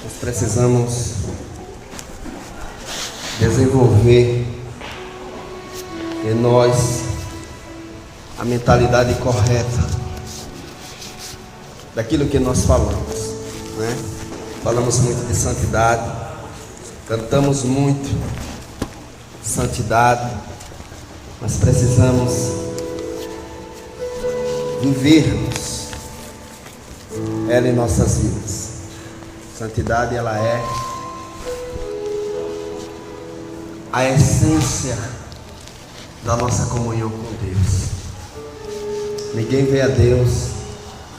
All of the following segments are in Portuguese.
Nós precisamos desenvolver em nós a mentalidade correta daquilo que nós falamos, né? Falamos muito de santidade, cantamos muito de santidade, mas precisamos vivermos ela em nossas vidas. Santidade, ela é a essência da nossa comunhão com Deus. Ninguém vê a Deus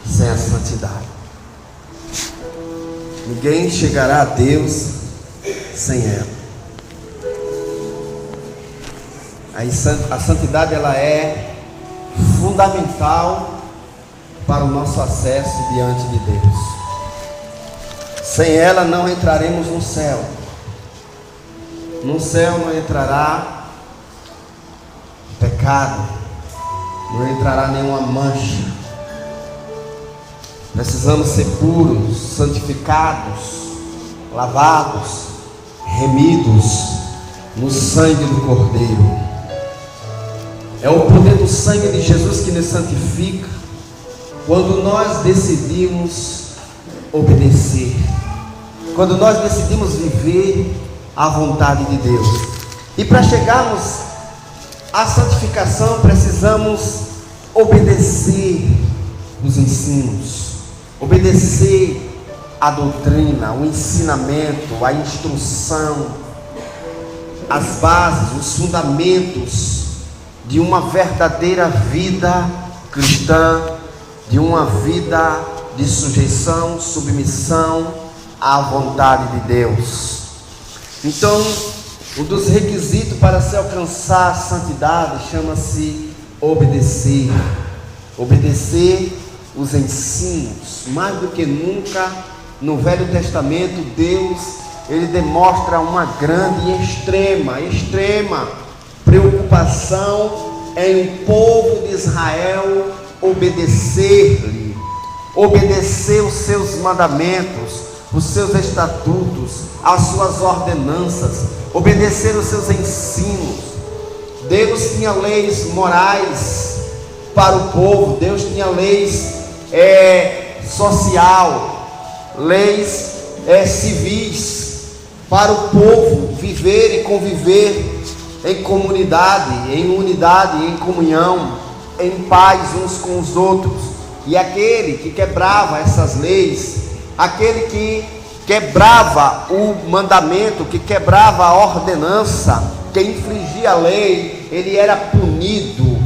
sem a santidade. Ninguém chegará a Deus sem ela. A santidade, ela é fundamental para o nosso acesso diante de Deus. Sem ela não entraremos no céu. No céu não entrará pecado, não entrará nenhuma mancha. Precisamos ser puros, santificados, lavados, remidos no sangue do Cordeiro. É o poder do sangue de Jesus que nos santifica quando nós decidimos obedecer, quando nós decidimos viver a vontade de Deus. E para chegarmos à santificação, precisamos obedecer os ensinos, obedecer a doutrina, o ensinamento, a instrução, as bases, os fundamentos de uma verdadeira vida cristã, de uma vida de sujeição, submissão à vontade de Deus. Então, um dos requisitos para se alcançar a santidade chama-se obedecer. Obedecer os ensinos. Mais do que nunca, no Velho Testamento, Deus, ele demonstra uma grande e extrema preocupação em o povo de Israel obedecer-lhe, obedecer os seus mandamentos, os seus estatutos, as suas ordenanças, obedecer os seus ensinos. Deus tinha leis morais para o povo, Deus tinha leis social, leis civis para o povo viver e conviver em comunidade, em unidade, em comunhão, em paz uns com os outros. E aquele que quebrava essas leis, aquele que quebrava o mandamento, que quebrava a ordenança, que infringia a lei, ele era punido,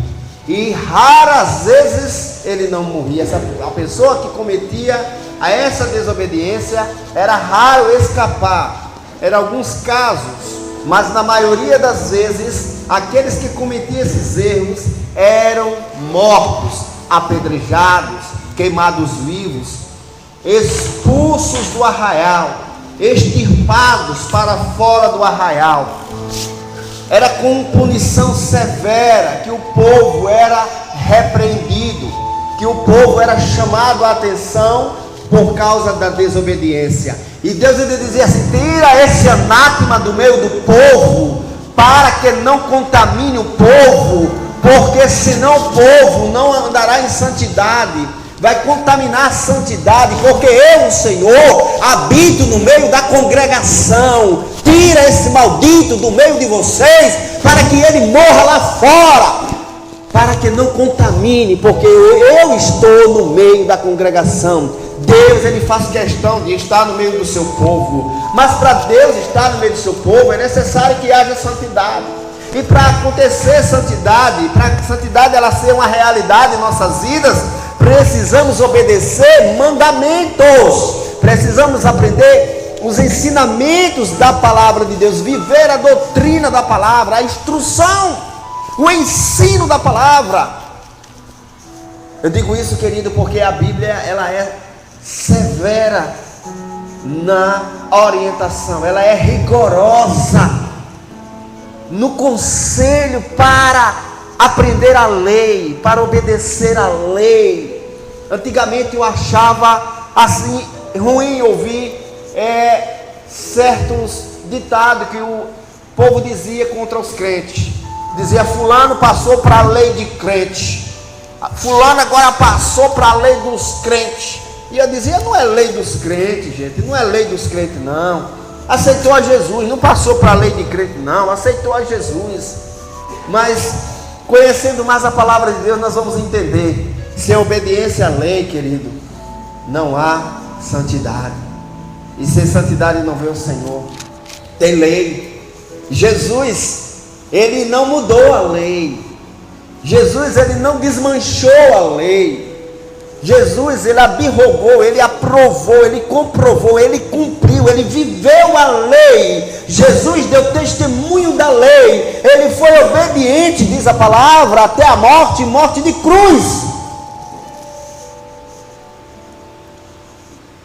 e raras vezes ele não morria. A pessoa que cometia essa desobediência, era raro escapar. Eram alguns casos, mas na maioria das vezes, aqueles que cometiam esses erros eram mortos, apedrejados, queimados vivos, expulsos do arraial, extirpados para fora do arraial. Era com punição severa que o povo era repreendido, que o povo era chamado a atenção por causa da desobediência. E Deus, ele dizia assim: tira esse anátema do meio do povo, para que não contamine o povo, porque senão o povo não andará em santidade, vai contaminar a santidade, porque eu, o Senhor, habito no meio da congregação. Tira esse maldito do meio de vocês, para que ele morra lá fora, para que não contamine, porque eu estou no meio da congregação. Deus, ele faz questão de estar no meio do seu povo, mas para Deus estar no meio do seu povo é necessário que haja santidade. E para acontecer santidade, para a santidade ela ser uma realidade em nossas vidas, precisamos obedecer mandamentos, precisamos aprender os ensinamentos da palavra de Deus, viver a doutrina da palavra, a instrução, o ensino da palavra. Eu digo isso, querido, porque a Bíblia, ela é severa na orientação, ela é rigorosa no conselho para aprender a lei, para obedecer a lei. Antigamente eu achava assim ruim ouvir certos ditados que o povo dizia contra os crentes. Dizia: fulano passou para a lei de crente, fulano agora passou para a lei dos crentes. E eu dizia: não é lei dos crentes, gente, não é lei dos crentes não. Aceitou a Jesus, não passou para a lei de crente não, aceitou a Jesus. Mas conhecendo mais a palavra de Deus, nós vamos entender: sem obediência à lei, querido, não há santidade, e sem santidade não vê o Senhor. Tem lei. Jesus, ele não mudou a lei. Jesus, ele não desmanchou a lei. Jesus, ele abirrogou, ele aprovou, ele comprovou, ele cumpriu, ele viveu a lei. Jesus deu testemunho da lei. Ele foi obediente, diz a palavra, até a morte, morte de cruz.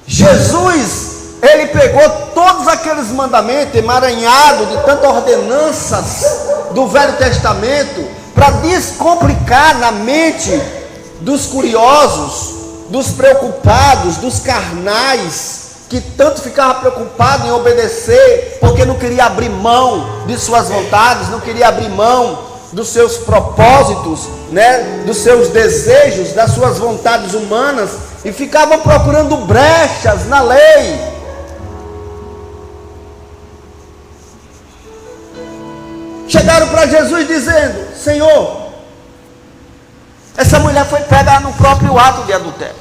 Jesus, ele pegou todos aqueles mandamentos emaranhados de tantas ordenanças do Velho Testamento para descomplicar na mente dos curiosos, dos preocupados, dos carnais, que tanto ficava preocupado em obedecer, porque não queria abrir mão de suas vontades, não queria abrir mão dos seus propósitos, dos seus desejos, das suas vontades humanas, e ficavam procurando brechas na lei. Chegaram para Jesus dizendo: Senhor, essa mulher foi pega no próprio ato de adultério,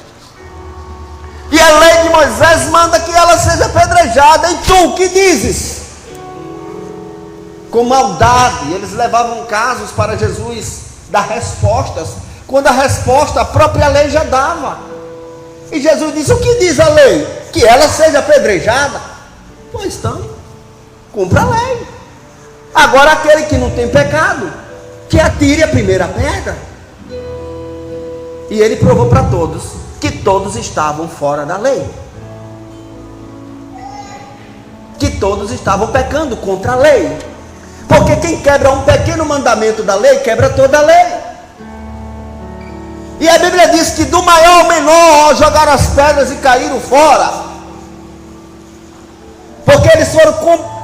e a lei de Moisés manda que ela seja apedrejada, e tu, o que dizes? Com maldade, eles levavam casos para Jesus dar respostas, quando a resposta a própria lei já dava. E Jesus disse: o que diz a lei? Que ela seja apedrejada. Pois então, cumpra a lei. Agora aquele que não tem pecado, que atire a primeira pedra. E ele provou para todos que todos estavam fora da lei, que todos estavam pecando contra a lei, porque quem quebra um pequeno mandamento da lei, quebra toda a lei. E a Bíblia diz que do maior ao menor jogaram as pedras e caíram fora, porque eles foram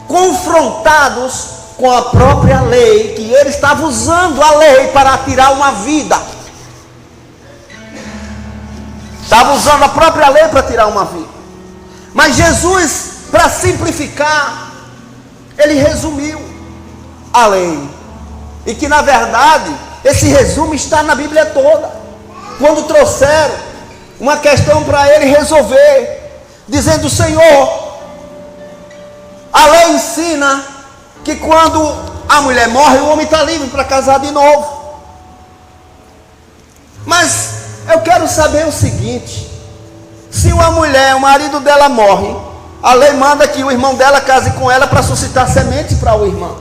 confrontados com a própria lei, que ele estava usando a lei para tirar uma vida. Estava usando a própria lei para tirar uma vida. Mas Jesus, para simplificar, ele resumiu a lei. E que na verdade, esse resumo está na Bíblia toda. Quando trouxeram uma questão para ele resolver, dizendo: Senhor, a lei ensina que quando a mulher morre, o homem está livre para casar de novo. Mas eu quero saber o seguinte: se uma mulher, o marido dela morre, a lei manda que o irmão dela case com ela para suscitar semente para o irmão.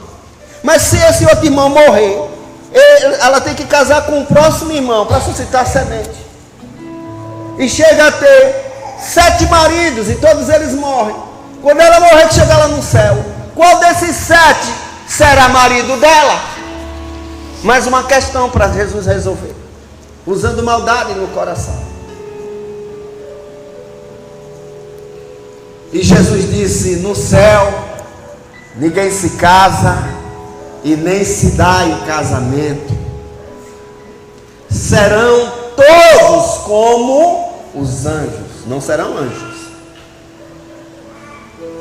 Mas se esse outro irmão morrer, ela tem que casar com o próximo irmão para suscitar semente. E chega a ter 7 maridos e todos eles morrem. Quando ela morrer, que chegar lá no céu, qual desses 7 será marido dela? Mais uma questão para Jesus resolver, usando maldade no coração. E Jesus disse: no céu ninguém se casa e nem se dá em casamento. Serão todos como os anjos. Não serão anjos,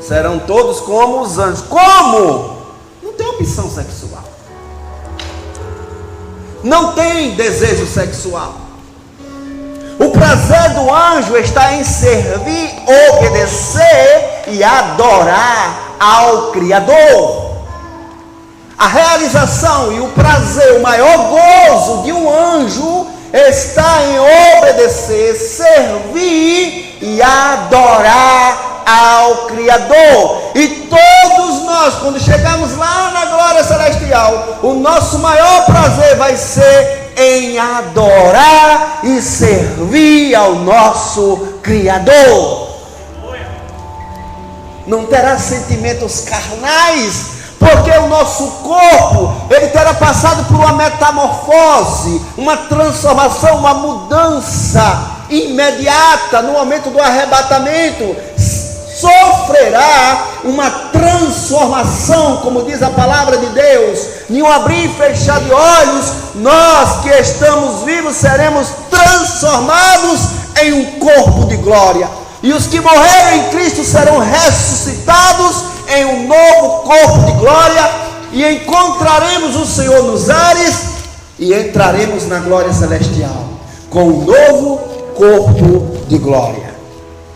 serão todos como os anjos. Como? Não tem opção sexual, não tem desejo sexual. O prazer do anjo está em servir, obedecer e adorar ao Criador. A realização e o prazer, o maior gozo de um anjo está em obedecer, servir e adorar ao Criador. E todos nós, quando chegarmos lá na glória celestial, o nosso maior prazer vai ser em adorar e servir ao nosso Criador. Não terá sentimentos carnais, porque o nosso corpo, ele terá passado por uma metamorfose, uma transformação, uma mudança imediata no momento do arrebatamento. sofrerá uma transformação, como diz a palavra de Deus. Em um abrir e fechar de olhos, nós que estamos vivos seremos transformados em um corpo de glória. E os que morreram em Cristo serão ressuscitados em um novo corpo de glória, e encontraremos o Senhor nos ares e entraremos na glória celestial com um novo corpo de glória.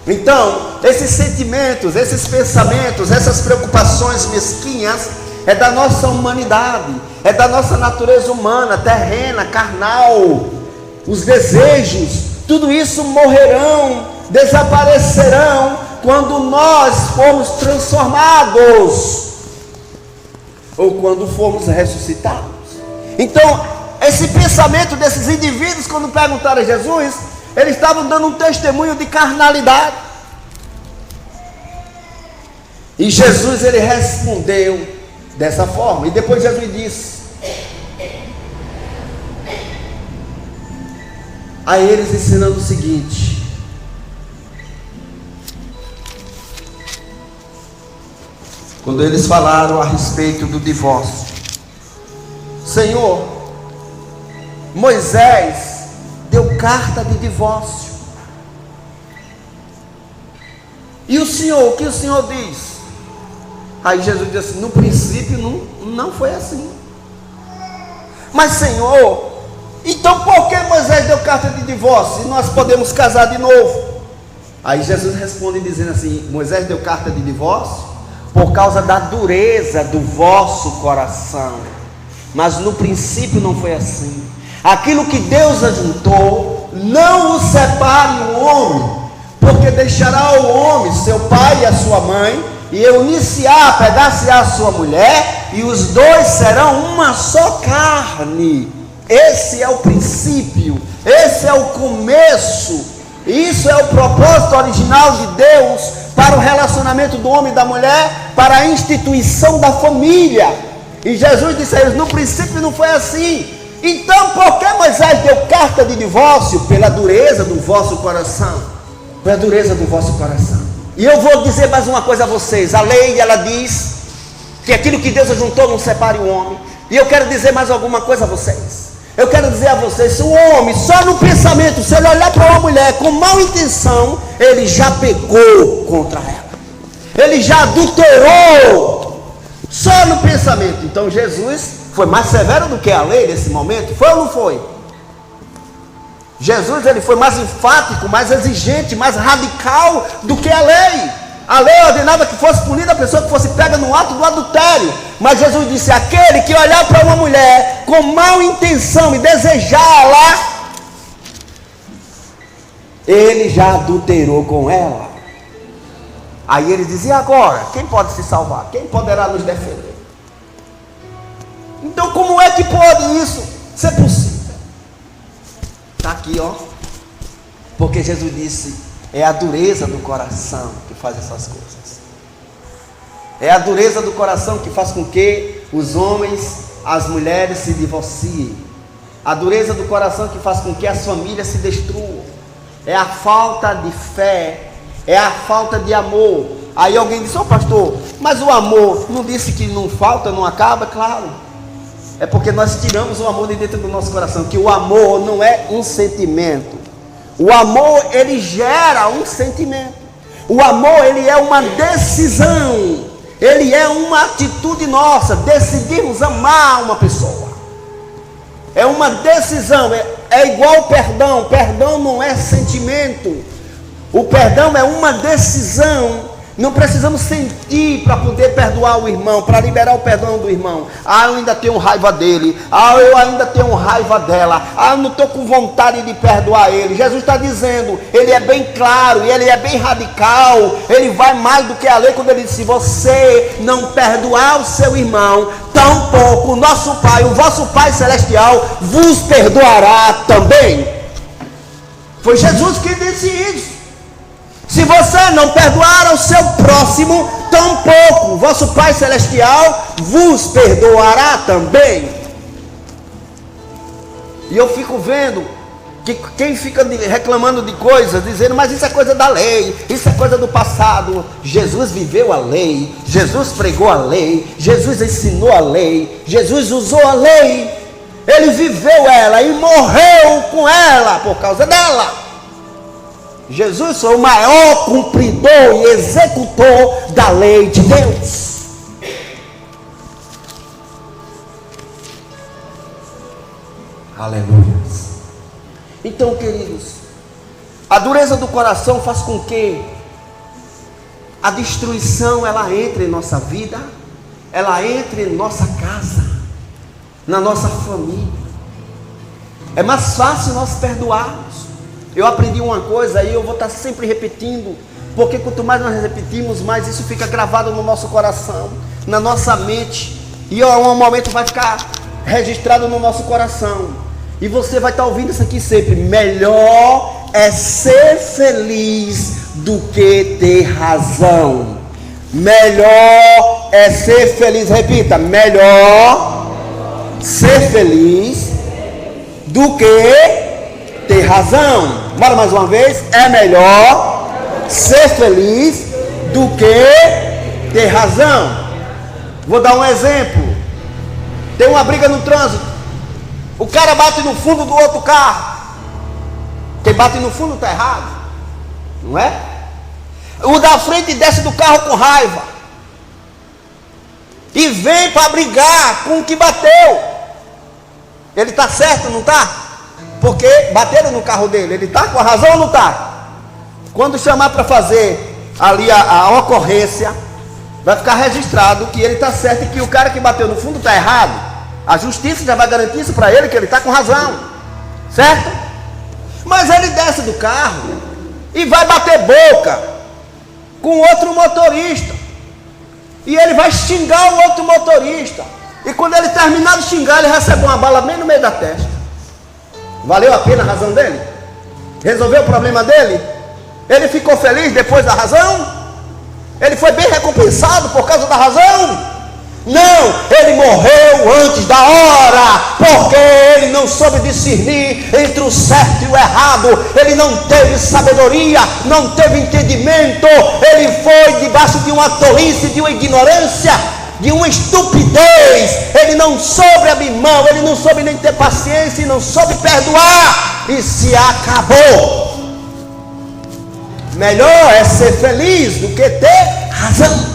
Então, esses sentimentos, esses pensamentos, essas preocupações mesquinhas é da nossa humanidade, é da nossa natureza humana, terrena, carnal. Os desejos, tudo isso morrerão, desaparecerão quando nós formos transformados, ou quando formos ressuscitados. Então, esse pensamento desses indivíduos, quando perguntaram a Jesus, eles estavam dando um testemunho de carnalidade. E Jesus, ele respondeu dessa forma. E depois Jesus disse a eles, ensinando o seguinte: quando eles falaram a respeito do divórcio: Senhor, Moisés deu carta de divórcio, e o Senhor, o que o Senhor diz? Aí Jesus disse assim: no princípio não foi assim. Mas Senhor, então por que Moisés deu carta de divórcio e nós podemos casar de novo? Aí Jesus responde dizendo assim: Moisés deu carta de divórcio por causa da dureza do vosso coração, mas no princípio não foi assim. Aquilo que Deus ajuntou, não o separe o homem, porque deixará o homem, seu pai e a sua mãe, e unir-se-á, pegar-se-á a sua mulher, e os dois serão uma só carne. Esse é o princípio, esse é o começo, isso é o propósito original de Deus para o relacionamento do homem e da mulher, para a instituição da família. E Jesus disse a eles: no princípio não foi assim. Então por que Moisés deu carta de divórcio? Pela dureza do vosso coração, pela dureza do vosso coração. E eu vou dizer mais uma coisa a vocês: a lei, ela diz que aquilo que Deus ajuntou não separe o homem. E eu quero dizer mais alguma coisa a vocês. Eu quero dizer a vocês: se o homem, só no pensamento, se ele olhar para uma mulher com má intenção, ele já pecou contra ela, ele já adulterou, só no pensamento. Então Jesus foi mais severo do que a lei nesse momento, foi ou não foi? Jesus, ele foi mais enfático, mais exigente, mais radical do que a lei. A lei ordenava que fosse punida a pessoa que fosse pega no ato do adultério, mas Jesus disse: aquele que olhar para uma mulher com má intenção e desejá-la, ele já adulterou com ela. Aí ele dizia: agora, quem pode se salvar? Quem poderá nos defender? Então como é que pode isso ser possível? Está aqui, ó. Porque Jesus disse: é a dureza do coração que faz essas coisas. É a dureza do coração que faz com que os homens, as mulheres se divorciem. A dureza do coração que faz com que as famílias se destruam. É a falta de fé, é a falta de amor. Aí alguém diz: ô pastor, mas o amor não disse que não falta, não acaba? Claro. É porque nós tiramos o amor de dentro do nosso coração, que o amor não é um sentimento. O amor, ele gera um sentimento. O amor, ele é uma decisão. Ele é uma atitude nossa. Decidimos amar uma pessoa. É uma decisão. É igual o perdão. Perdão não é sentimento. O perdão é uma decisão. Não precisamos sentir para poder perdoar o irmão, para liberar o perdão do irmão. Ah, eu ainda tenho raiva dele. Ah, eu ainda tenho raiva dela. Ah, eu não estou com vontade de perdoar ele. Jesus está dizendo, ele é bem claro, e ele é bem radical. Ele vai mais do que a lei quando ele diz: se você não perdoar o seu irmão, tampouco o nosso Pai, o vosso Pai Celestial, vos perdoará também. Foi Jesus que disse isso. Se você não perdoar ao seu próximo, tampouco o vosso Pai Celestial vos perdoará também. E eu fico vendo Que quem fica reclamando de coisas, dizendo, mas isso é coisa da lei, isso é coisa do passado. Jesus viveu a lei, Jesus pregou a lei, Jesus ensinou a lei, Jesus usou a lei, ele viveu ela e morreu com ela por causa dela. Jesus foi o maior cumpridor e executor da lei de Deus. Aleluia. Então, queridos, a dureza do coração faz com que a destruição ela entre em nossa vida, ela entre em nossa casa, na nossa família. É mais fácil nós perdoarmos. Eu aprendi uma coisa e eu vou estar sempre repetindo, porque quanto mais nós repetimos, mais isso fica gravado no nosso coração, na nossa mente, e em um momento vai ficar registrado no nosso coração. E você vai estar ouvindo isso aqui sempre. Melhor é ser feliz do que ter razão. Melhor é ser feliz. Repita. Melhor ser feliz do que ter razão. Bora mais uma vez. É melhor ser feliz do que ter razão. Vou dar um exemplo. Tem uma briga no trânsito. O cara bate no fundo do outro carro. Quem bate no fundo está errado, não é? O da frente desce do carro com raiva e vem para brigar com o que bateu. Ele está certo, não está? Porque bateram no carro dele. Ele está com a razão ou não está? Quando chamar para fazer ali a ocorrência, vai ficar registrado que ele está certo e que o cara que bateu no fundo está errado. A justiça já vai garantir isso para ele, que ele está com razão, certo? Mas ele desce do carro e vai bater boca com outro motorista, e ele vai xingar o outro motorista, e quando ele terminar de xingar, ele recebe uma bala bem no meio da testa. Valeu a pena a razão dele? Resolveu o problema dele? Ele ficou feliz depois da razão? Ele foi bem recompensado por causa da razão? Não, ele morreu antes da hora, porque ele não soube discernir entre o certo e o errado. Ele não teve sabedoria, não teve entendimento. Ele foi debaixo de uma tolice, de uma ignorância, de uma estupidez. Ele não soube abrir mão, ele não soube nem ter paciência, e não soube perdoar, e se acabou. Melhor é ser feliz do que ter razão.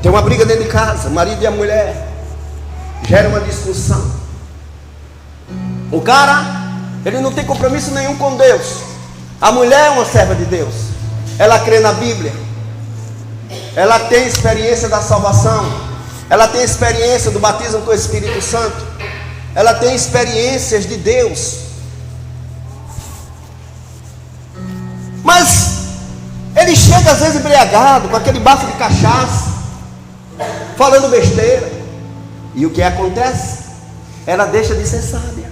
Tem uma briga dentro de casa, o marido e a mulher, gera uma discussão. O cara, ele não tem compromisso nenhum com Deus. A mulher é uma serva de Deus, ela crê na Bíblia, ela tem experiência da salvação, ela tem experiência do batismo com o Espírito Santo, ela tem experiências de Deus. Mas ele chega às vezes embriagado, com aquele bafo de cachaça, falando besteira. E o que acontece? Ela deixa de ser sábia.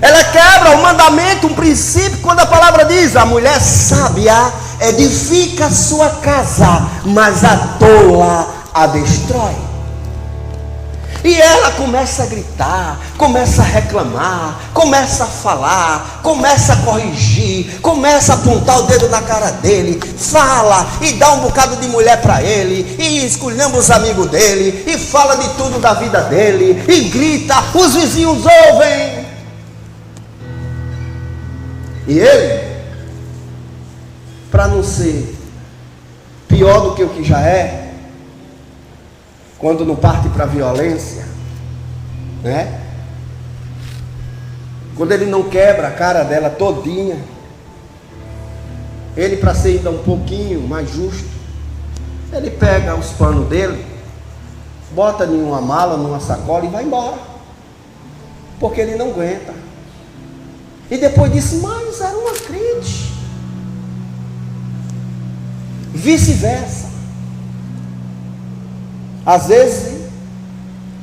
Ela quebra o mandamento, um princípio, quando a palavra diz: a mulher sábia edifica a sua casa, mas a tola a destrói. E ela começa a gritar, começa a reclamar, começa a falar, começa a corrigir, começa a apontar o dedo na cara dele, fala e dá um bocado de mulher para ele, e esculhamba os amigos dele, e fala de tudo da vida dele, e grita, os vizinhos ouvem. E ele, para não ser pior do que o que já é, quando não parte para a violência, né? Quando ele não quebra a cara dela todinha, ele, para ser ainda um pouquinho mais justo, ele pega os panos dele, bota em uma mala, numa sacola e vai embora, porque ele não aguenta. E depois disse: mas era uma crente. Vice-versa. Às vezes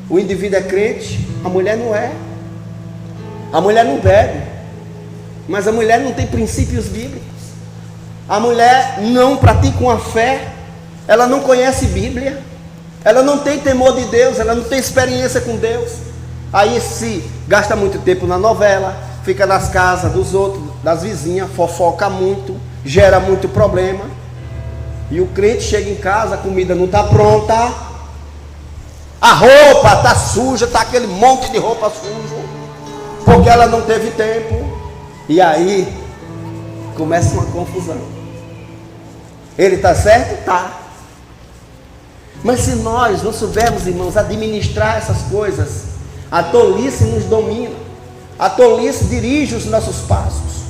o indivíduo é crente, a mulher não é. A mulher não bebe, mas a mulher não tem princípios bíblicos. A mulher não pratica uma fé, ela não conhece Bíblia, ela não tem temor de Deus, ela não tem experiência com Deus. Aí se gasta muito tempo na novela, fica nas casas dos outros, das vizinhas, fofoca muito, gera muito problema. E o crente chega em casa, a comida não está pronta, a roupa está suja, está aquele monte de roupa suja, porque ela não teve tempo. E aí começa uma confusão. Ele está certo? Está. Mas se nós não soubermos, irmãos, administrar essas coisas, a tolice nos domina, a tolice dirige os nossos passos,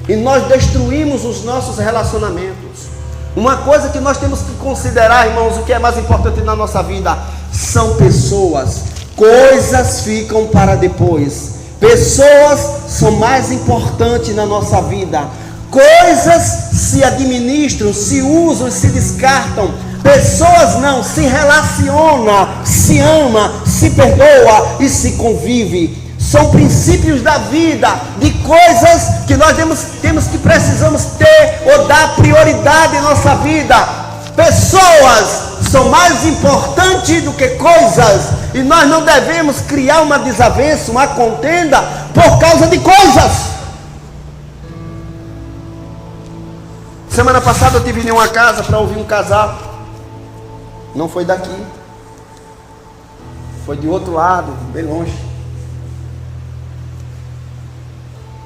e nós destruímos os nossos relacionamentos. Uma coisa que nós temos que considerar, irmãos, o que é mais importante na nossa vida, são pessoas. Coisas ficam para depois. Pessoas são mais importantes na nossa vida. Coisas se administram, se usam, se descartam. Pessoas não, se relaciona, se ama, se perdoa e se convive. São princípios da vida, de coisas que nós precisamos ter ou dar prioridade em nossa vida. Pessoas são mais importantes do que coisas, e nós não devemos criar uma desavença, uma contenda por causa de coisas. Semana passada eu estive em uma casa para ouvir um casal. Não foi daqui, foi de outro lado, bem longe.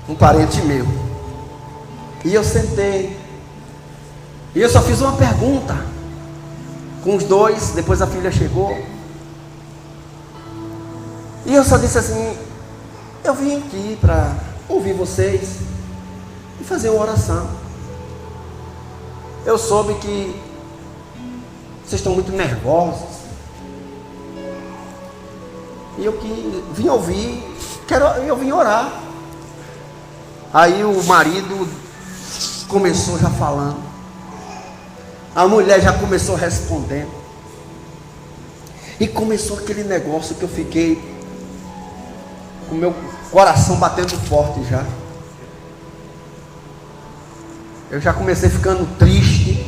Um parente meu. E eu sentei, e eu só fiz uma pergunta com os dois. Depois a filha chegou, e eu só disse assim: eu vim aqui para ouvir vocês e fazer uma oração. Eu soube que vocês estão muito nervosos, e eu vim ouvir, eu vim orar. Aí o marido começou já falando, a mulher já começou respondendo, e começou aquele negócio que eu fiquei com o meu coração batendo forte já. Eu já comecei ficando triste.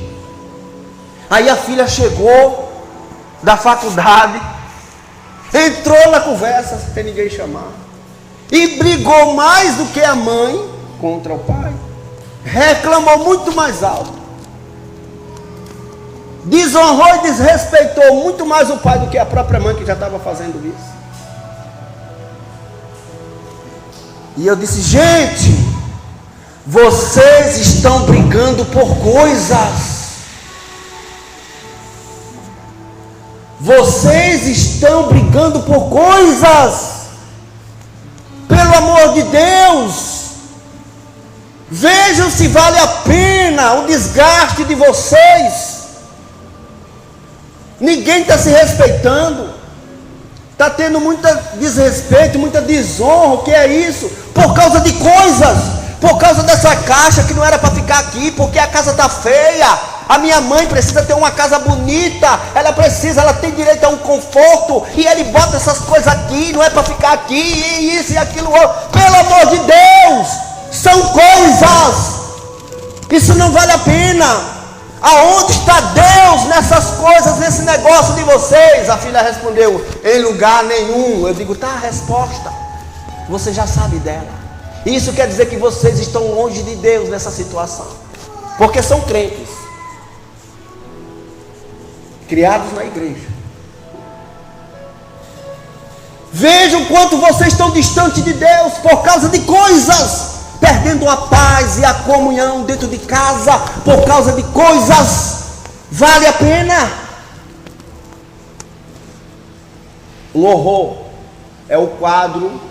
Aí a filha chegou da faculdade, entrou na conversa sem ninguém chamar, e brigou mais do que a mãe contra o pai. Reclamou muito mais alto, desonrou e desrespeitou muito mais o pai do que a própria mãe, que já estava fazendo isso. E eu disse: gente, vocês estão brigando por coisas. Vocês estão brigando por coisas. Pelo amor de Deus, vejam se vale a pena o desgaste de vocês. Ninguém está se respeitando, está tendo muito desrespeito, muita desonra. O que é isso? Por causa de coisas, por causa dessa caixa que não era para ficar aqui, porque a casa está feia. A minha mãe precisa ter uma casa bonita, ela tem direito a um conforto, e ele bota essas coisas aqui, não é para ficar aqui, e isso e aquilo outro. Pelo amor de Deus, são coisas, isso não vale a pena. Aonde está Deus nessas coisas, nesse negócio de vocês? A filha respondeu: em lugar nenhum. Eu digo: tá a resposta, você já sabe dela. Isso quer dizer que vocês estão longe de Deus nessa situação, porque são crentes, criados na igreja. Vejam quanto vocês estão distantes de Deus por causa de coisas, perdendo a paz e a comunhão dentro de casa por causa de coisas. Vale a pena? Um horror é o quadro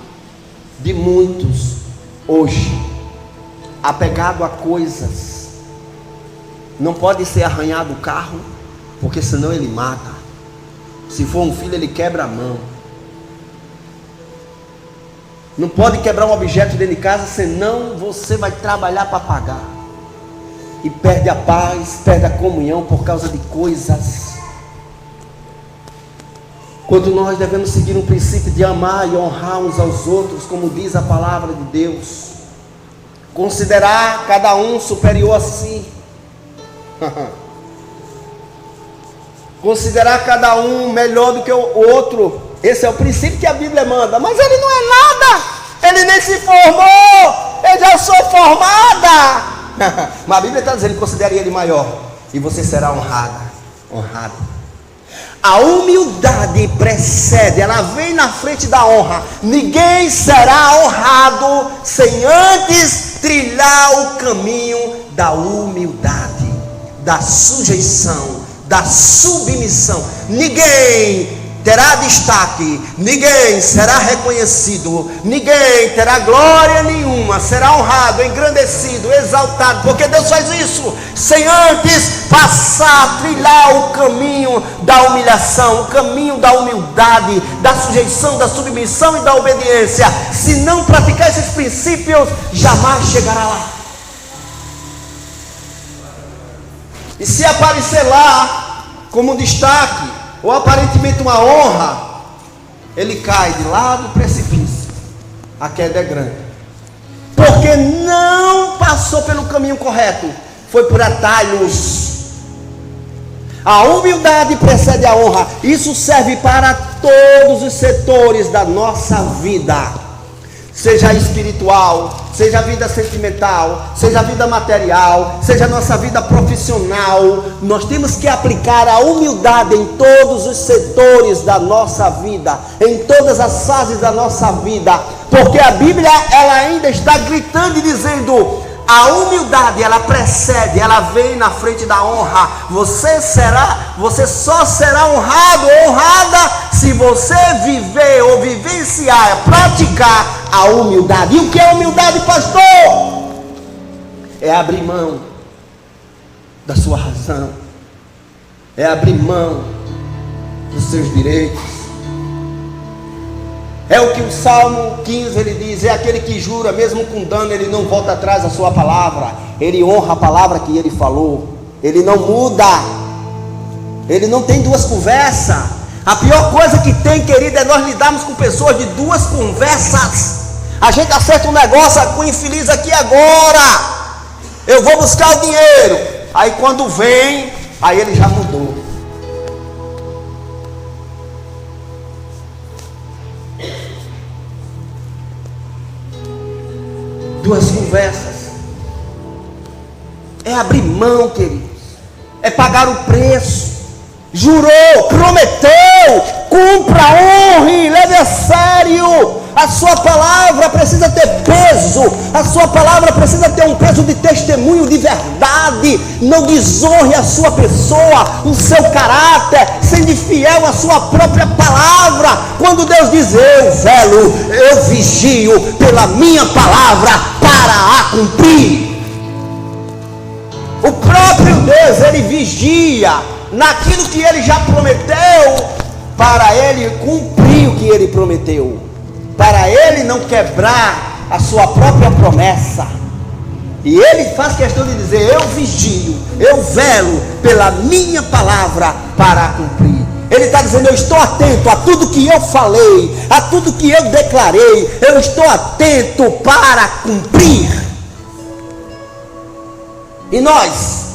de muitos hoje, apegado a coisas. Não pode ser arranhado o carro, porque senão ele mata. Se for um filho, ele quebra a mão. Não pode quebrar um objeto dentro de casa, senão você vai trabalhar para pagar. E perde a paz, perde a comunhão por causa de coisas. Quando nós devemos seguir um princípio de amar e honrar uns aos outros, como diz a palavra de Deus. Considerar cada um superior a si. Considerar cada um melhor do que o outro. Esse é o princípio que a Bíblia manda. Mas ele não é nada. Ele nem se formou. Eu já sou formada. Mas a Bíblia está dizendo: considere ele maior, e você será honrada. Honrado. A humildade precede, ela vem na frente da honra. Ninguém será honrado sem antes trilhar o caminho da humildade, da sujeição, da submissão. Ninguém terá destaque, ninguém será reconhecido, ninguém terá glória nenhuma, será honrado, engrandecido, exaltado, porque Deus faz isso sem antes passar, trilhar o caminho da humilhação, o caminho da humildade, da sujeição, da submissão e da obediência. Se não praticar esses princípios, jamais chegará lá. E se aparecer lá como um destaque, ou aparentemente uma honra, ele cai de lá do precipício. A queda é grande, porque não passou pelo caminho correto, foi por atalhos. A humildade precede a honra. Isso serve para todos os setores da nossa vida, seja espiritual, seja a vida sentimental, seja a vida material, seja a nossa vida profissional. Nós temos que aplicar a humildade em todos os setores da nossa vida, em todas as fases da nossa vida, porque a Bíblia, ela ainda está gritando e dizendo: a humildade, ela precede, ela vem na frente da honra. Você só será honrado ou honrada se você viver ou vivenciar, praticar a humildade. E o que é humildade, pastor? É abrir mão da sua razão, é abrir mão dos seus direitos. É o que o Salmo 15 ele diz: é aquele que jura, mesmo com dano, ele não volta atrás da sua palavra, ele honra a palavra que ele falou, ele não muda, ele não tem duas conversas. A pior coisa que tem, querido, é nós lidarmos com pessoas de duas conversas. A gente acerta um negócio com o infeliz aqui agora, eu vou buscar o dinheiro, aí quando vem, aí ele já mudou. Duas conversas. É abrir mão, queridos, é pagar o preço. Jurou, prometeu, cumpra, honre, leve a sério. A sua palavra precisa ter peso, a sua palavra precisa ter um peso de testemunho de verdade. Não desonre a sua pessoa, o seu caráter, sendo fiel à sua própria palavra. Quando Deus diz: eu velo, eu vigio pela minha palavra para a cumprir. O próprio Deus, ele vigia naquilo que ele já prometeu, para ele cumprir o que ele prometeu, para ele não quebrar a sua própria promessa. E ele faz questão de dizer: eu vigio, eu velo pela minha palavra para cumprir. Ele está dizendo: eu estou atento a tudo que eu falei, a tudo que eu declarei, eu estou atento para cumprir. E nós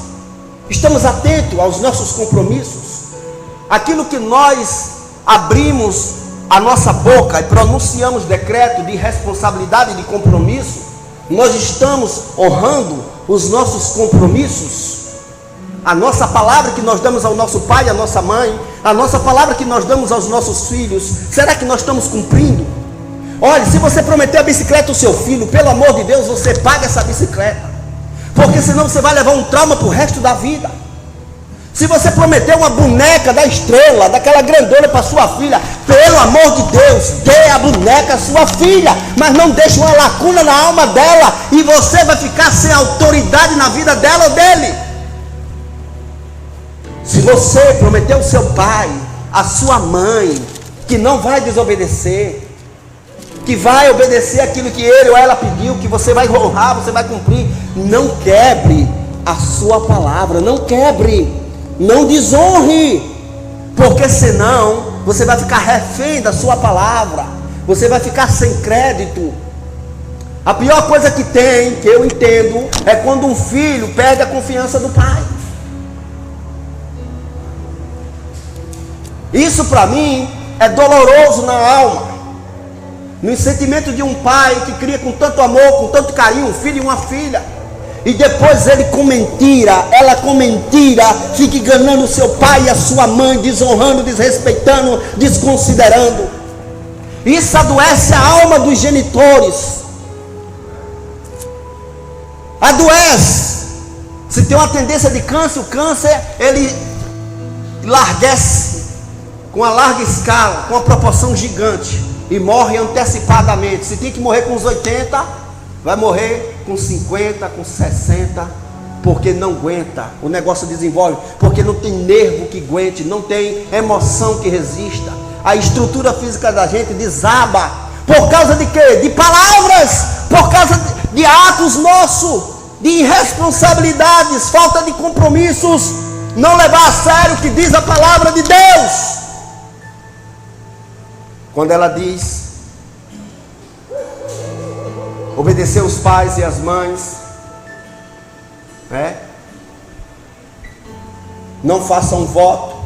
estamos atentos aos nossos compromissos, aquilo que nós abrimos a nossa boca e pronunciamos decreto de responsabilidade e de compromisso. Nós estamos honrando os nossos compromissos, a nossa palavra que nós damos ao nosso pai e à nossa mãe, a nossa palavra que nós damos aos nossos filhos. Será que nós estamos cumprindo? Olha, se você prometer a bicicleta ao seu filho, pelo amor de Deus, você paga essa bicicleta, porque senão você vai levar um trauma para o resto da vida. Se você prometer uma boneca da estrela, daquela grandona para sua filha, pelo amor de Deus, dê a boneca à sua filha, mas não deixe uma lacuna na alma dela, e você vai ficar sem autoridade na vida dela ou dele. Se você prometeu ao seu pai, à sua mãe, que não vai desobedecer, que vai obedecer aquilo que ele ou ela pediu, que você vai honrar, você vai cumprir, não quebre a sua palavra, não quebre, não desonre, porque senão você vai ficar refém da sua palavra, você vai ficar sem crédito. A pior coisa que tem, que eu entendo, é quando um filho perde a confiança do pai. Isso para mim é doloroso na alma. No sentimento de um pai que cria com tanto amor, com tanto carinho, um filho e uma filha, e depois ele com mentira, ela com mentira, fica enganando o seu pai e a sua mãe, desonrando, desrespeitando, desconsiderando. Isso adoece a alma dos genitores. Adoece. Se tem uma tendência de câncer, o câncer ele larguece com a larga escala, com uma proporção gigante, e morre antecipadamente. Se tem que morrer com uns 80, vai morrer com 50, com 60, porque não aguenta. O negócio desenvolve, porque não tem nervo que aguente, não tem emoção que resista. A estrutura física da gente desaba. Por causa de quê? De palavras, por causa de atos nossos, de irresponsabilidades, falta de compromissos, não levar a sério o que diz a palavra de Deus. Quando ela diz, obedecer os pais e as mães, não faça um voto,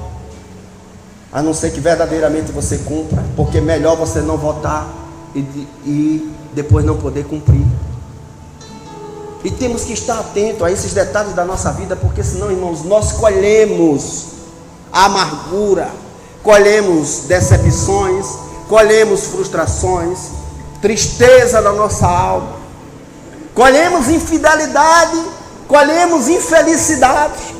a não ser que verdadeiramente você cumpra, porque é melhor você não votar e depois não poder cumprir. E temos que estar atento a esses detalhes da nossa vida, porque senão, irmãos, nós colhemos amargura, colhemos decepções, colhemos frustrações, tristeza na nossa alma, colhemos infidelidade, colhemos infelicidade,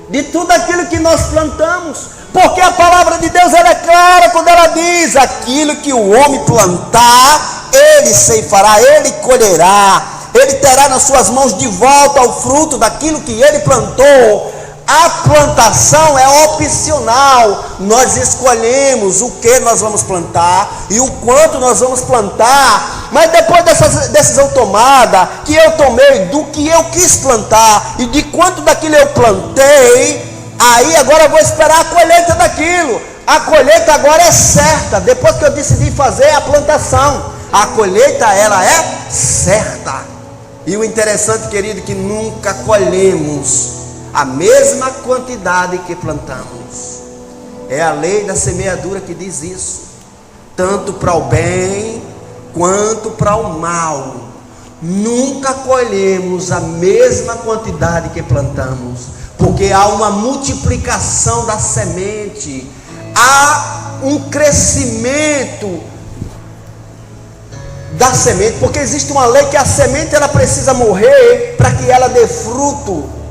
de tudo aquilo que nós plantamos, porque a palavra de Deus ela é clara quando ela diz: aquilo que o homem plantar, ele ceifará, ele colherá, ele terá nas suas mãos de volta o fruto daquilo que ele plantou. A plantação é opcional, nós escolhemos o que nós vamos plantar e o quanto nós vamos plantar, mas depois dessa decisão tomada, que eu tomei do que eu quis plantar e de quanto daquilo eu plantei, aí agora eu vou esperar a colheita daquilo. A colheita agora é certa, depois que eu decidi fazer a plantação, a colheita ela é certa. E o interessante, querido, é que nunca colhemos a mesma quantidade que plantamos. É a lei da semeadura que diz isso, tanto para o bem quanto para o mal. Nunca colhemos a mesma quantidade que plantamos, porque há uma multiplicação da semente, há um crescimento da semente, porque existe uma lei que a semente ela precisa morrer para que ela dê fruto.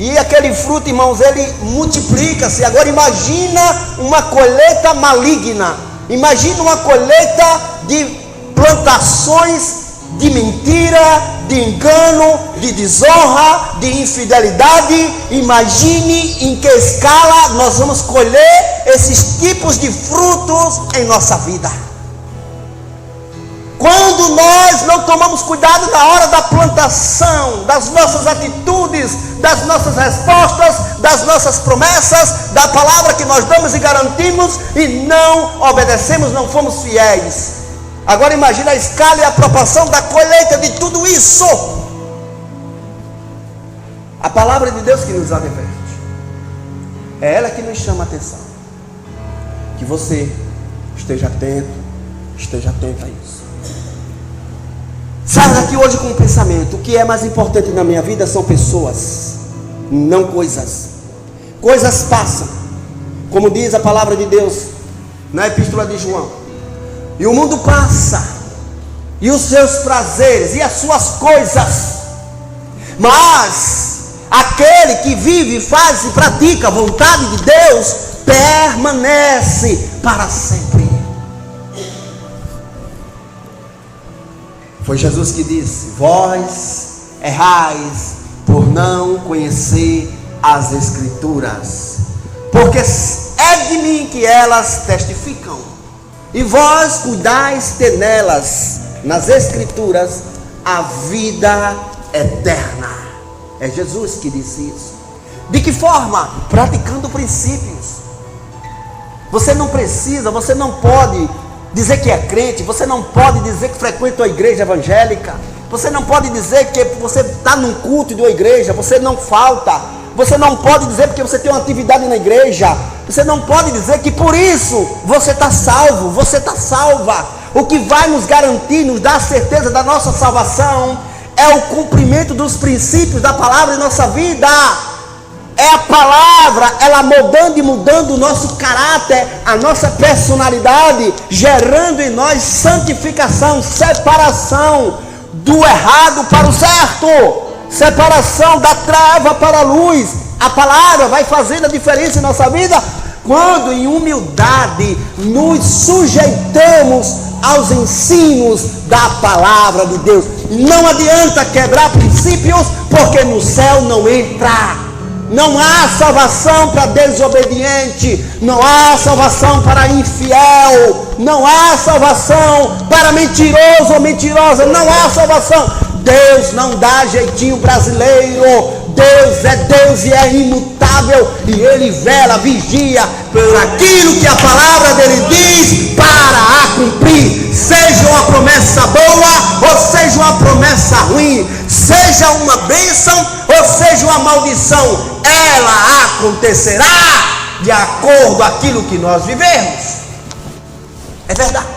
E aquele fruto, irmãos, ele multiplica-se. Agora imagina uma colheita maligna. Imagina uma colheita de plantações de mentira, de engano, de desonra, de infidelidade. Imagine em que escala nós vamos colher esses tipos de frutos em nossa vida. Quando nós não tomamos cuidado na hora da plantação, das nossas atitudes, das nossas respostas, das nossas promessas, da palavra que nós damos e garantimos, e não obedecemos, não fomos fiéis. Agora imagine a escala e a proporção da colheita de tudo isso. A palavra de Deus que nos adverte, é ela que nos chama a atenção. Que você esteja atento a isso. Saia daqui hoje com um pensamento: o que é mais importante na minha vida são pessoas, não coisas. Coisas passam, como diz a palavra de Deus na epístola de João. E o mundo passa, e os seus prazeres, e as suas coisas. Mas aquele que vive, faz e pratica a vontade de Deus, permanece para sempre. Foi Jesus que disse: vós errais por não conhecer as Escrituras, porque é de mim que elas testificam, e vós cuidais ter nelas, nas Escrituras, a vida eterna. É Jesus que disse isso. De que forma? Praticando princípios. Você não precisa, você não pode dizer que é crente, você não pode dizer que frequenta a igreja evangélica, você não pode dizer que você está num culto de uma igreja, você não falta, Você não pode dizer porque você tem uma atividade na igreja. Você não pode dizer que por isso você está salvo, você está salva. O que vai nos garantir, nos dar a certeza da nossa salvação é o cumprimento dos princípios da palavra em nossa vida. É a palavra, ela moldando e mudando o nosso caráter, a nossa personalidade, gerando em nós santificação, separação do errado para o certo, separação da treva para a luz. A palavra vai fazendo a diferença em nossa vida quando em humildade nos sujeitamos aos ensinos da palavra de Deus. Não adianta quebrar princípios, porque no céu não entra. Não há salvação para desobediente, não há salvação para infiel, não há salvação para mentiroso ou mentirosa, não há salvação. Deus não dá jeitinho brasileiro. Deus é Deus e é imutável, e Ele vela, vigia por aquilo que a palavra dele diz para a cumprir. Seja uma promessa boa ou seja uma promessa ruim, seja uma bênção ou seja uma maldição, ela acontecerá de acordo com aquilo que nós vivemos. É verdade.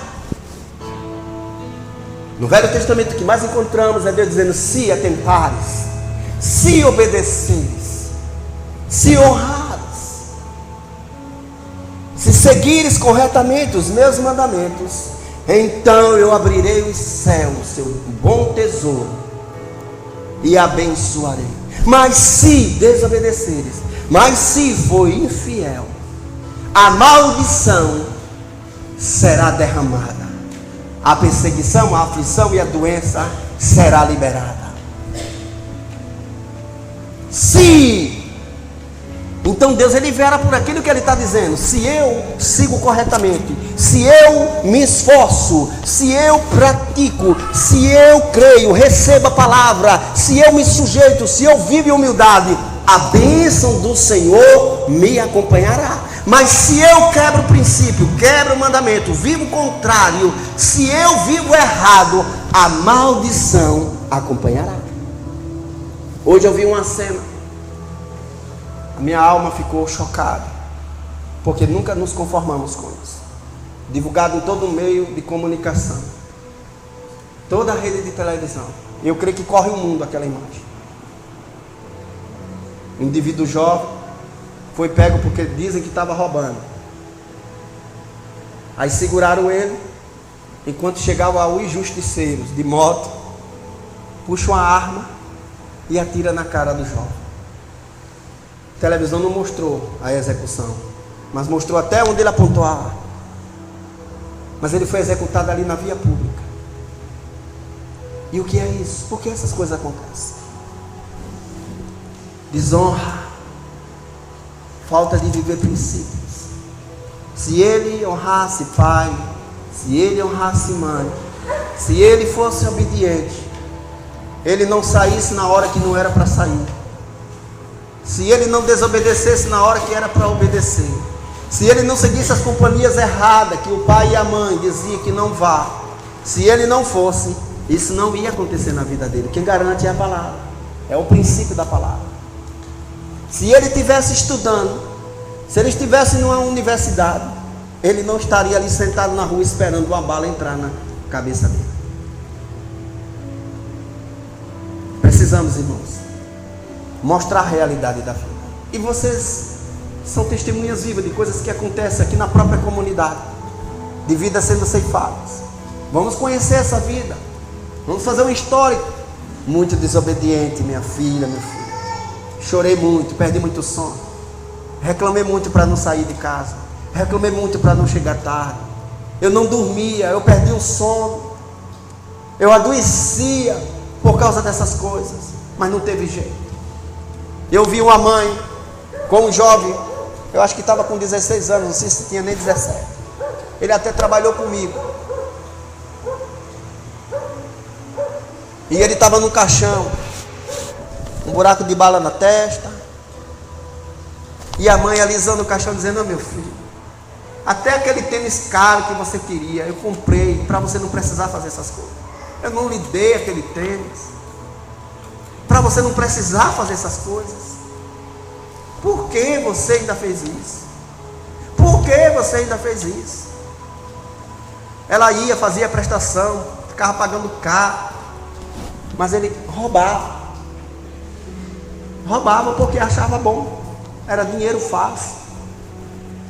No Velho Testamento, o que mais encontramos é Deus dizendo: se atentares, se obedeceres, se honrares, se seguires corretamente os meus mandamentos, então eu abrirei os céus, seu bom tesouro, e abençoarei. Mas se desobedeceres, mas se for infiel, a maldição será derramada, a perseguição, a aflição e a doença será liberada. Então Deus, Ele vera por aquilo que Ele está dizendo. Se eu sigo corretamente, se eu me esforço, se eu pratico, se eu creio, recebo a palavra, se eu me sujeito, se eu vivo em humildade, a bênção do Senhor me acompanhará. Mas se eu quebro o princípio, quebro o mandamento, vivo o contrário, se eu vivo errado, a maldição acompanhará. Hoje eu vi uma cena, a minha alma ficou chocada, porque nunca nos conformamos com isso. Divulgado em todo o meio de comunicação, toda a rede de televisão. Eu creio que corre o mundo aquela imagem. Um indivíduo jovem foi pego porque dizem que estava roubando. Aí seguraram ele, enquanto chegavam os justiceiros de moto, puxam a arma e atira na cara do jovem. A televisão não mostrou a execução, mas mostrou até onde ele apontou a arma. Mas ele foi executado ali na via pública. E o que é isso? Por que essas coisas acontecem? Desonra, falta de viver princípios. Se ele honrasse pai, se ele honrasse mãe, se ele fosse obediente, ele não saísse na hora que não era para sair, se ele não desobedecesse na hora que era para obedecer, se ele não seguisse as companhias erradas que o pai e a mãe diziam que não vá, se ele não fosse, isso não ia acontecer na vida dele. Quem garante é a palavra, é o princípio da palavra. Se ele estivesse estudando, se ele estivesse numa universidade, ele não estaria ali sentado na rua esperando uma bala entrar na cabeça dele. Precisamos, irmãos, mostrar a realidade da vida. E vocês são testemunhas vivas de coisas que acontecem aqui na própria comunidade, de vidas sendo ceifadas. Vamos conhecer essa vida, vamos fazer um histórico. Muito desobediente, minha filha, meu filho. Chorei muito, perdi muito sono, reclamei muito para não sair de casa, reclamei muito para não chegar tarde, eu não dormia, eu perdi o sono, eu adoecia por causa dessas coisas, mas não teve jeito. Eu vi uma mãe com um jovem, eu acho que estava com 16 anos, não sei se tinha nem 17, ele até trabalhou comigo, e ele estava no caixão, um buraco de bala na testa, e a mãe alisando o caixão dizendo: "Ô meu filho, até aquele tênis caro que você queria, eu comprei para você não precisar fazer essas coisas. Eu não lhe dei aquele tênis para você não precisar fazer essas coisas." Por que você ainda fez isso? Por que você ainda fez isso? Ela ia, fazia prestação, ficava pagando caro, mas ele roubava. Roubava porque achava bom, era dinheiro fácil.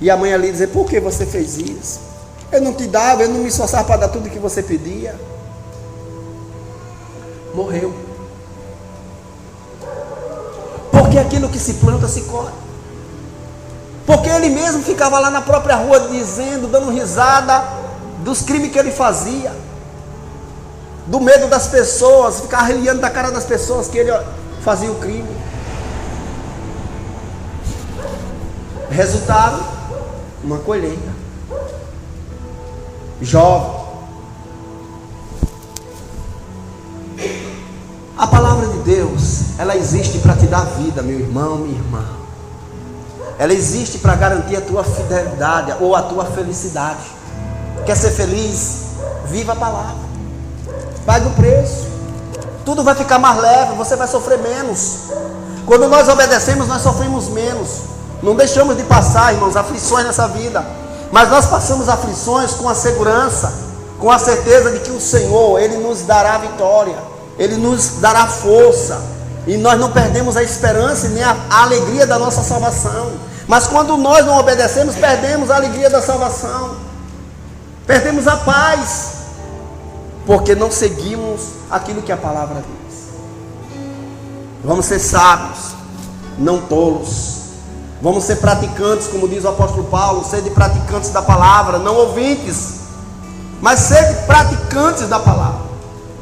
E a mãe ali dizia: por que você fez isso? Eu não te dava, eu não me esforçava para dar tudo que você pedia. Morreu. Porque aquilo que se planta se colhe. Porque ele mesmo ficava lá na própria rua dizendo, dando risada dos crimes que ele fazia, do medo das pessoas, ficava rindo da cara das pessoas que ele fazia o crime. Resultado, uma colheita. Jovem. A palavra de Deus, ela existe para te dar vida, meu irmão, minha irmã. Ela existe para garantir a tua fidelidade ou a tua felicidade. Quer ser feliz? Viva a palavra. Pague o preço. Tudo vai ficar mais leve, você vai sofrer menos. Quando nós obedecemos, nós sofremos menos. Não deixamos de passar, irmãos, aflições nessa vida. Mas nós passamos aflições com a segurança, com a certeza de que o Senhor, Ele nos dará vitória. Ele nos dará força. E nós não perdemos a esperança e nem a alegria da nossa salvação. Mas quando nós não obedecemos, perdemos a alegria da salvação. Perdemos a paz. Porque não seguimos aquilo que a palavra diz. Vamos ser sábios, não tolos. Vamos ser praticantes, como diz o apóstolo Paulo. Sede praticantes da palavra, não ouvintes, mas sede praticantes da palavra.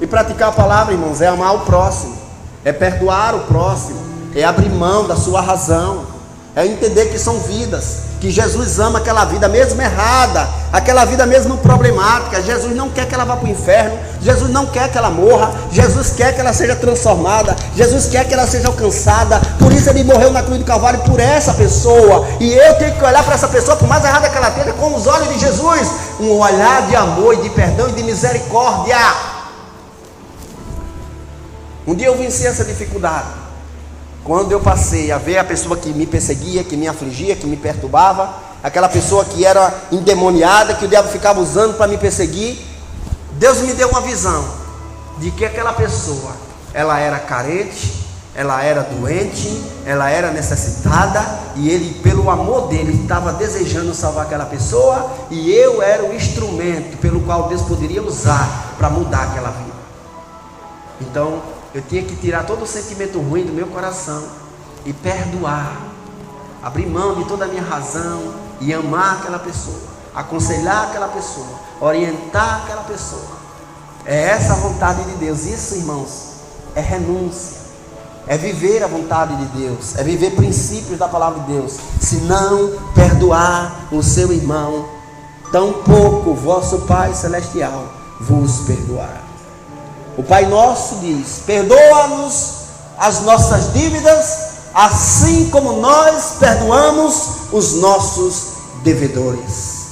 E praticar a palavra, irmãos, é amar o próximo, é perdoar o próximo, é abrir mão da sua razão, é entender que são vidas, que Jesus ama aquela vida mesmo errada, aquela vida mesmo problemática. Jesus não quer que ela vá para o inferno, Jesus não quer que ela morra, Jesus quer que ela seja transformada, Jesus quer que ela seja alcançada. Por isso Ele morreu na cruz do Calvário por essa pessoa, e eu tenho que olhar para essa pessoa, por mais errada que ela esteja, com os olhos de Jesus, um olhar de amor e de perdão e de misericórdia. Um dia eu venci essa dificuldade, quando eu passei a ver a pessoa que me perseguia, que me afligia, que me perturbava, aquela pessoa que era endemoniada, que o diabo ficava usando para me perseguir. Deus me deu uma visão de que aquela pessoa, ela era carente, ela era doente, ela era necessitada, e Ele, pelo amor dele, estava desejando salvar aquela pessoa, e eu era o instrumento pelo qual Deus poderia usar para mudar aquela vida. Então eu tinha que tirar todo o sentimento ruim do meu coração e perdoar, abrir mão de toda a minha razão e amar aquela pessoa, aconselhar aquela pessoa, orientar aquela pessoa. É essa a vontade de Deus. Isso, irmãos, é renúncia, é viver a vontade de Deus, é viver princípios da palavra de Deus. Se não perdoar o seu irmão, tampouco vosso Pai Celestial vos perdoará. O Pai Nosso diz: perdoa-nos as nossas dívidas, assim como nós perdoamos os nossos devedores.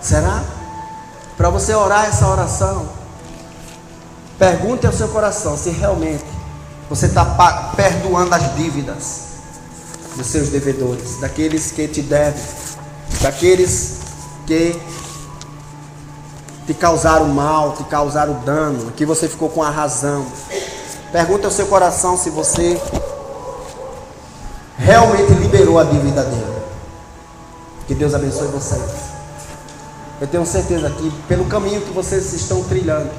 Será? Para você orar essa oração, pergunte ao seu coração se realmente você está perdoando as dívidas dos seus devedores, daqueles que te devem, daqueles que te causaram mal, te causaram dano, que você ficou com a razão. Pergunta ao seu coração se você realmente liberou a dívida dele. Que Deus abençoe vocês. Eu tenho certeza que pelo caminho que vocês estão trilhando,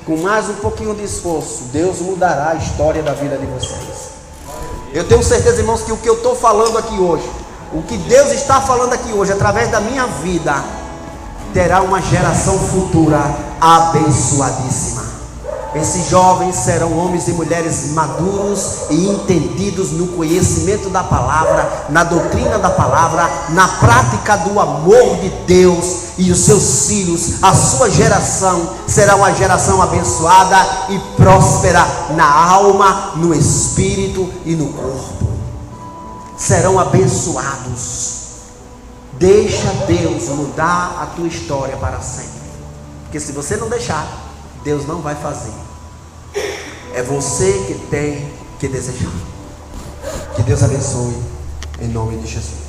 com mais um pouquinho de esforço, Deus mudará a história da vida de vocês. Eu tenho certeza, irmãos, que o que eu estou falando aqui hoje, o que Deus está falando aqui hoje, através da minha vida, terá uma geração futura abençoadíssima. Esses jovens serão homens e mulheres maduros e entendidos no conhecimento da palavra, na doutrina da palavra, na prática do amor de Deus. E os seus filhos, a sua geração, será uma geração abençoada e próspera na alma, no espírito e no corpo. Serão abençoados. Deixa Deus mudar a tua história para sempre. Porque se você não deixar, Deus não vai fazer. É você que tem que desejar. Que Deus abençoe, em nome de Jesus.